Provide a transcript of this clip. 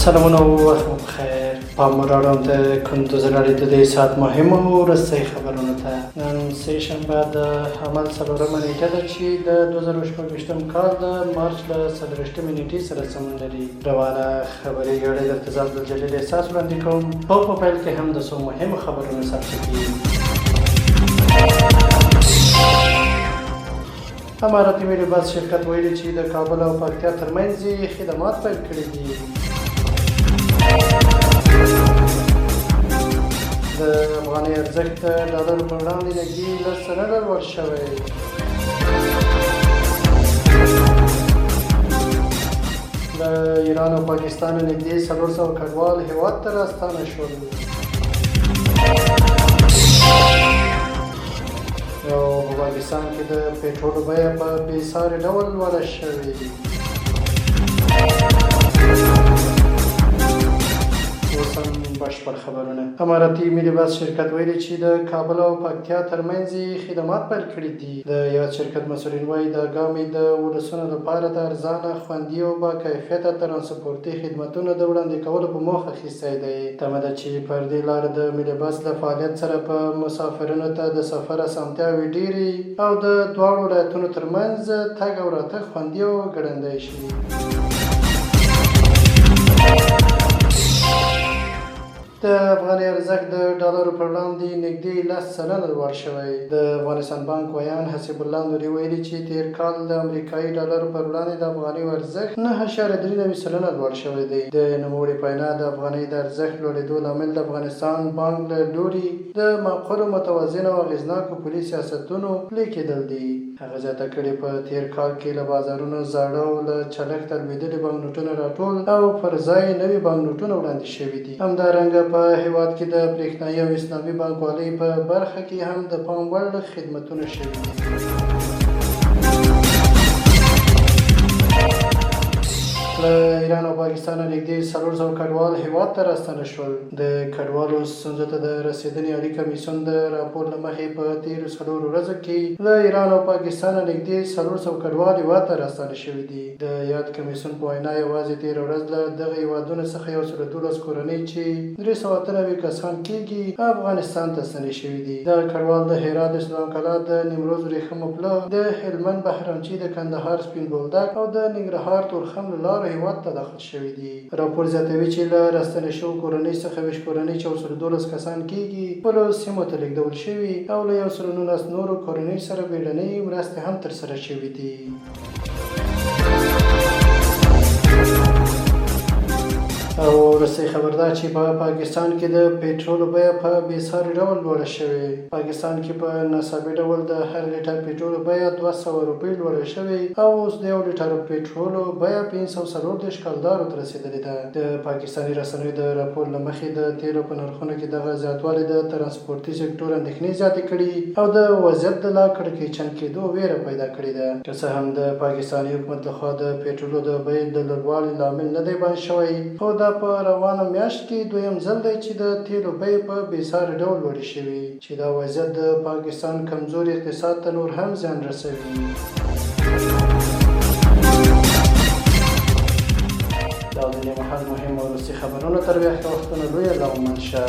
سلامونه و وخت مو بخیر. پام راړم د کندوز راډیو د دې ساعت مهمو وروستۍ خبرونو ته. نن سه شنبه د حمل څلورمه نیټه ده چې د 2024 کال د مارچ له 18 نیټې سره سمون لري. روانه خبري غړي د تزاد جلیل احساس وړاندې کوم. په پیل کې هم د څو مهمو خبرونو سرچینې. اماراتي ملي بس شرکت ویلي چې د کابل او پکتیا ترمنځ خدمات پیل کړي دي. د افغانۍ ارزښت د ډالرو پر وړاندې نږدې 10 سلنه لوړ شوی. له ایران او پاکستان نږدې 400 کډوال هېواد ته راستانه شول. او په پاکستان کې د پېټرولو بیه په بېساري ډول لوړه شوې. اوس هم بشپړ خبرونه. اماراتي ملي بس شرکت ویلي چې د کابل او پکتیا ترمنځ خدمات پیل کړي دي. د یاد شرکت مسؤلین وایي د ګامې د ولسونو لپاره د ارزانه، خوندي او با کیفیته ترانسپورتي خدمتونو د وړاندې کولو په موخه اخیستی دی. تمه ده چې پر دې لاره د ملي بس له فعالیت سره په مسافرینو ته د سفر اسانتیاوې ډېرې او د دواړو ولایتونو ترمنځ تګ او راتګ خوندي او ګړندی شي. د افغانۍ ارزښت د ډالرو پر وړاندې نږدې 10 سلنه لوړ شوی. د افغانستان بانک ویان حسیب الله نوري ویلي چې تېر کال د امریکایي ډالرو پر وړاندې د افغانۍ ارزښت 9.93 سلنه لوړ شوی دی. د نوموړي په وینا د افغانۍ د ارزښت لوړېدو لامل د افغانستان بانک له لوري د معقولو، متوازن او اغېزناکو پولي سیاستونو پلي کېدل دي. هغه زیاته کړې په تېر کال کې له بازارونو زاړه او له چلښته لوېدلي بانکنوټونه راټول او پر ځای نوي بانکنوټونه وړاندې شوي دي. همدارنګه په هېواد کې د برېښنایي او اسلامي بانکوالۍ په برخه کې هم د پام وړ خدمتونه شوي دي. له ایران او پاکستان نږدې 400 کډوال هېواد ته راستانه شول. د کډوالو ستونزو ته د رسېدنې عالي کمیسیون د راپور له مخې په تېرو 4 ورځو کې له ایران او پاکستان نږدې 400 کډوال هېواد ته راستانه شوي دي. د یاد کمیسیون په وینا یوازې تېره ورځ له دغه هېوادونو څخه 112 کورنۍ چې 393 کسان کېږي افغانستان ته ستنې شوي دي. دغه کډوال د هرات، اسلام قلعه، د نیمروز ورېښمو پله، د هلمند بهرامچي، د کندهار سپین بولدک او د ننګرهار تورخم له لارو هېواد ته داخل شوي دي. راپور زیاتوي چې له راستنې شوو کورنۍ څخه 20 کورنۍ چې 112 کسان کېږي خپلو سیمو ته لېږدول شوي او له 119 نورو کورنۍ سره بیړنۍ مرستې هم ترسره شوي دي. او وروستۍ خبر ده چې په پاکستان کې د پېټرولو بیه په بېساري ډول لوړه شوې. پاکستان کې په ناڅاپي ډول د هر لیټر پېټرولو بیه 200 روپۍ لوړه شوې او اوس د 1 لیټر پېټرولو بیه 540 کلدارو ته رسېدلې ده. د پاکستاني رسنیو د راپور له مخې د تیلو په نرخونو کې دغه زیاتوالی د ترانسپورتي سکتور اندېښنې زیاتې کړي او د وضعیت د لا کړکېچن کېدو ویره پیدا کړې ده. که څه هم د پاکستاني حکومت لخوا د پېټرولو د بیې د لوړوالي لامل نه دی بیان شوی، خو دا په روانه میاشت کې دویم ځل دی چې د تیلو بیې په بېساري ډول لوړې شوي چې دا وضعیت د پاکستان کمزوري اقتصاد ته نور هم زیان رسوي. دا د دې مهال مهم او وروستي خبرونه تر بیا ښه وختونه لویه لغمان شه.